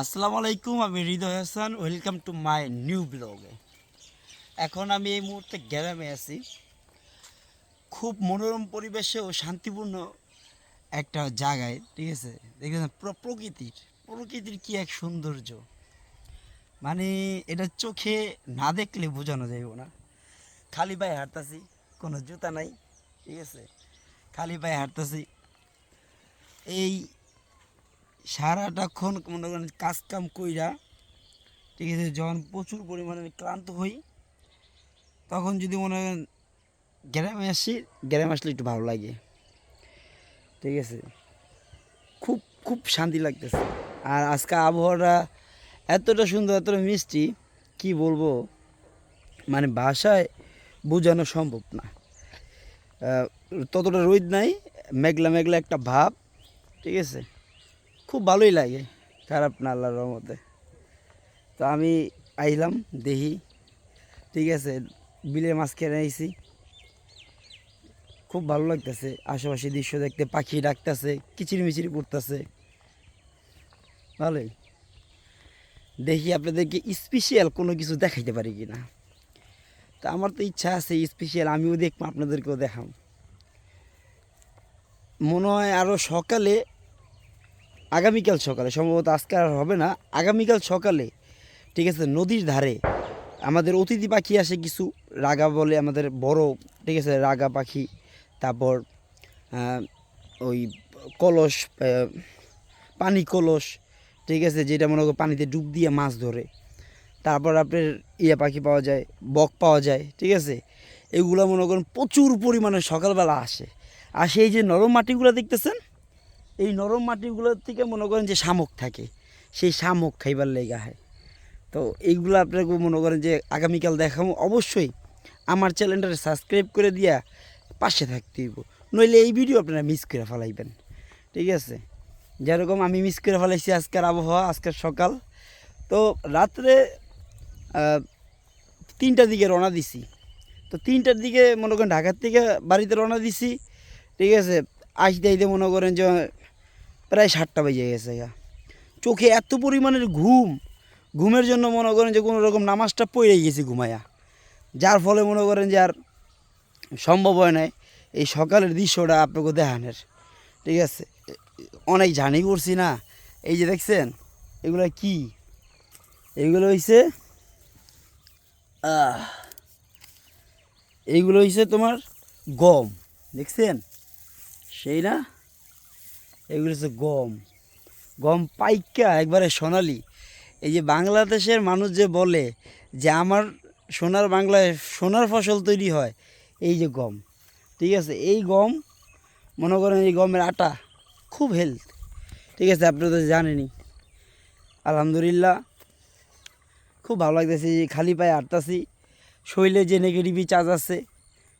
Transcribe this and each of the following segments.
আসসালামু আলাইকুম, আমি Hridoy Hasan. Welcome to my new ব্লগে। এখন আমি এই মুহূর্তে গ্রামে আছি, খুব মনোরম পরিবেশে ও শান্তিপূর্ণ একটা জায়গায়। ঠিক আছে, দেখেছেন প্রকৃতির প্রকৃতির কি এক সৌন্দর্য, মানে এটা চোখে না দেখলে বোঝানো যাইব না। খালি পায়ে হাঁটতাছি, কোনো জুতা নাই। ঠিক আছে, খালি পায়ে হাঁটতাছি। এই সারাটাক্ষণ মনে করেন কাজ কাম কইরা, ঠিক আছে, যখন প্রচুর পরিমাণে ক্লান্ত হই, তখন যদি মনে করেন গ্রামে আসি, গ্রামে আসলে একটু ভালো লাগে। ঠিক আছে, খুব খুব শান্তি লাগতেছে। আর আজকে আবহাওয়াটা এতটা সুন্দর, এতটা মিষ্টি, কি বলবো, মানে ভাষায় বোঝানো সম্ভব না। আহ, ততটা রোদ নাই, মেঘলা মেঘলা একটা ভাব। ঠিক আছে, খুব ভালোই লাগে, খারাপ না, আল্লাহর রহমতে। তো আমি আইলাম দেখি, ঠিক আছে, বিলের মাছ কেনে আইছি। খুব ভালো লাগতেছে আশেপাশে দৃশ্য দেখতে, পাখি ডাকতেছে, কিচিরমিচির করতেছে, ভালোই। দেখি আপনাদেরকে স্পেশাল কোনো কিছু দেখাইতে পারি কি না। তা আমার তো ইচ্ছা আছে স্পেশাল আমিও দেখবো, আপনাদেরকেও দেখাম। মনে হয় আরও সকালে, আগামীকাল সকালে, সম্ভবত আজকে আর হবে না, আগামীকাল সকালে, ঠিক আছে, নদীর ধারে আমাদের অতিথি পাখি আসে কিছু, রাগা বলে আমাদের বড়, ঠিক আছে, রাগা পাখি। তারপর ওই কলস, পানি কলস, ঠিক আছে, যেটা মনে করো পানিতে ডুব দিয়ে মাছ ধরে। তারপর আপনার পাখি পাওয়া যায়, বক পাওয়া যায়। ঠিক আছে, এগুলো মনে করেন প্রচুর পরিমাণে সকালবেলা আসে। আর সেই যে নরম মাটিগুলো দেখতেছেন, এই নরম মাটিগুলোর থেকে মনে করেন যে শামুক থাকে, সেই শামুক খাইবার লেগা হয়। তো এইগুলো আপনাকে মনে করেন যে আগামীকাল দেখাবো। অবশ্যই আমার চ্যানেলটা সাবস্ক্রাইব করে দিয়া পাশে থাকতে হইব, নইলে এই ভিডিও আপনারা মিস করে ফেলাইবেন। ঠিক আছে, যেরকম আমি মিস করে ফেলাইছি আজকের আবহাওয়া, আজকের সকাল। তো রাত্রে 3টার দিকে রওনা দিছি। তো 3টার দিকে মনে করেন ঢাকার থেকে বাড়িতে রওনা দিছি। ঠিক আছে, আসতে আইতে মনে করেন যে প্রায় 7টা বেজে গেছে। চোখে এত পরিমাণের ঘুম, ঘুমের জন্য মনে করেন যে কোনো রকম নামাজটা পড়ে গেছি ঘুমাইয়া, যার ফলে মনে করেন যে আর সম্ভব হয় নাই এই সকালের দৃশ্যটা আপনাকে দেখানোর। ঠিক আছে, অনেক ঝানি করছি না। এই যে দেখছেন, এগুলো কি, এইগুলো হইছে এইগুলো হইছে তোমার গম, দেখছেন সেই না, এগুলো হচ্ছে গম। গম পাইকা একবারে সোনালি। এই যে বাংলাদেশের মানুষ যে বলে যে আমার সোনার বাংলায় সোনার ফসল তৈরি হয়, এই যে গম। ঠিক আছে, এই গম মনে করেন এই গমের আটা খুব হেলথ। ঠিক আছে, আপনারা তো জানেনই। আলহামদুলিল্লাহ, খুব ভালো লাগতেছে। যে খালি পায়ে হাঁটতাছি, শরীরে যে নেগেটিভি চার্জ আছে,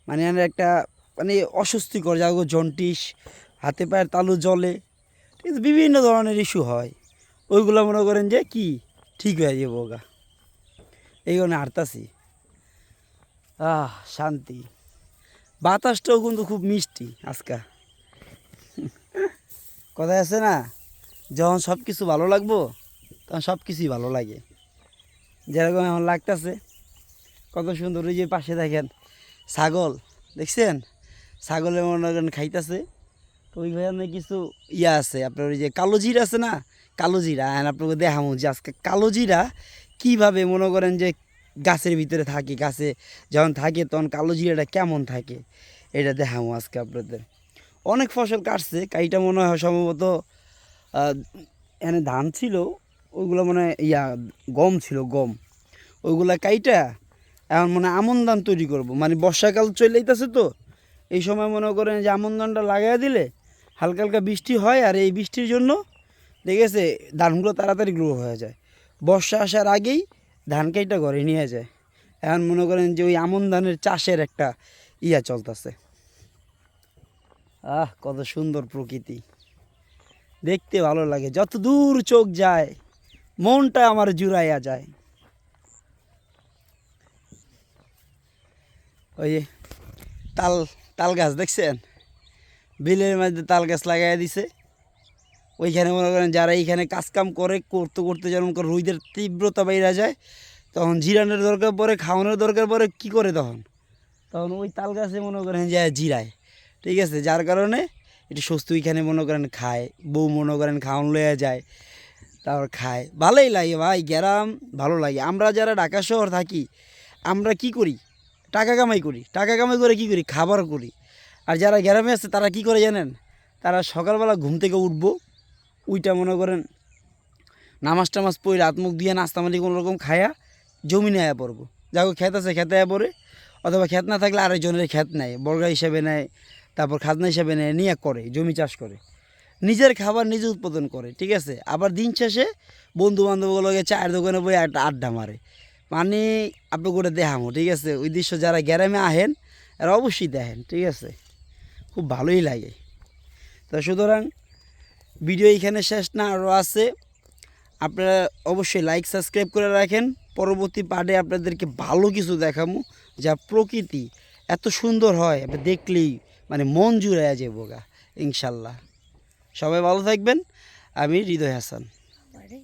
মানে আমার একটা, মানে অস্বস্তিকর জায়গা, জন্টিস, হাতে পায়ের তালু জ্বলে, ঠিক আছে, বিভিন্ন ধরনের ইস্যু হয়। ওইগুলো মনে করেন যে কি ঠিক হয়ে যাবো গা, এই কারণে হাঁটতাছি। শান্তি। বাতাসটাও কিন্তু খুব মিষ্টি আজকা। কথায় আছে না, যখন সব কিছু ভালো লাগবো তখন সব কিছুই ভালো লাগে। যেরকম এখন লাগতেছে, কত সুন্দর। ওই যে পাশে দেখেন ছাগল, দেখছেন, ছাগলের মনে করেন খাইতেছে। তো ওইখানে কিছু আছে আপনার, ওই যে কালো জিরা আছে না, কালো জিরা, আপনাকে দেখাবো যে আজকে কালো জিরা কীভাবে মনে করেন যে গাছের ভিতরে থাকে, গাছে যখন থাকে তখন কালো জিরাটা কেমন থাকে, এটা দেখাবো আজকে আপনাদের। অনেক ফসল কাটছে, কাইটা মনে হয় সম্ভবত এখানে ধান ছিল, ওইগুলো মানে গম ছিল, গম। ওইগুলা কাইটা এখন মনে আমন ধান তৈরি করব, মানে বর্ষাকাল চলে যেতেছে। তো এই সময় মনে করেন যে আমন ধানটা লাগাই দিলে হালকা হালকা বৃষ্টি হয়, আর এই বৃষ্টির জন্য দেখেছে ধানগুলো তাড়াতাড়ি গ্রো হয়ে যায়। বর্ষা আসার আগেই ধান কাইটা ঘরে নিয়ে যায়। এখন মনে করেন যে ওই আমন ধানের চাষের একটা চলতেছে। কত সুন্দর প্রকৃতি, দেখতে ভালো লাগে। যত দূর চোখ যায় মনটা আমার জুড়াইয়া যায়। ওই যে তাল, তাল গাছ দেখছেন, বিলের মধ্যে তাল গাছ লাগাইয়া দিছে। ওইখানে মনে করেন যারা এইখানে কাজকাম করতে করতে যেমন করে রোদের তীব্রতা বাইরা যায়, তখন জিরানোর দরকার পড়ে, খাওয়ানোর দরকার পড়ে, কী করে তখন তখন ওই তাল গাছে মনে করেন যায় জিরায়। ঠিক আছে, যার কারণে একটু স্বস্তি ওইখানে মনে করেন খায়, বউ মনে করেন খাওয়ান লইয়া যায়, তারপর খায়, ভালোই লাগে ভাই, গ্রাম ভালো লাগে। আমরা যারা ঢাকা শহর থাকি আমরা কি করি, টাকা কামাই করি, টাকা কামাই করে কি করি, খাবার করি। আর যারা গ্রামে আছে তারা কি করে জানেন, তারা সকালবেলা ঘুম থেকে উঠবো, ওইটা মনে করেন নামাজ টামাজ পড়ে রাত মুখ দিয়ে নাস্তামানি কোনো রকম খায়া জমি নেয়া পড়বো, যাকে ক্ষেত আছে খেতে আয়া পড়ে, অথবা ক্ষেত না থাকলে আরেকজনের ক্ষেত নেয়, বর্গা হিসাবে নেয়, তারপর খাজনা হিসাবে নেয়, নিয়ে করে জমি চাষ করে, নিজের খাবার নিজে উৎপাদন করে। ঠিক আছে, আবার দিন শেষে বন্ধু বান্ধবগুলোকে চায়ের দোকানে বই একটা আড্ডা মারে, মানে আপনি করে দেখামো। ঠিক আছে, ওই দৃশ্য যারা গ্রামে আহেন এরা অবশ্যই দেখেন। ঠিক আছে, খুব ভালোই লাগে। তো সুতরাং ভিডিও এইখানে শেষ না, আরও আছে, আপনারা অবশ্যই লাইক সাবস্ক্রাইব করে রাখেন। পরবর্তী পার্টে আপনাদেরকে ভালো কিছু দেখাবো, যা প্রকৃতি এত সুন্দর হয় আপনি দেখলেই মানে মন জুড়াইয়া যাবো গা, ইনশাল্লাহ। সবাই ভালো থাকবেন। আমি হৃদয় হাসান।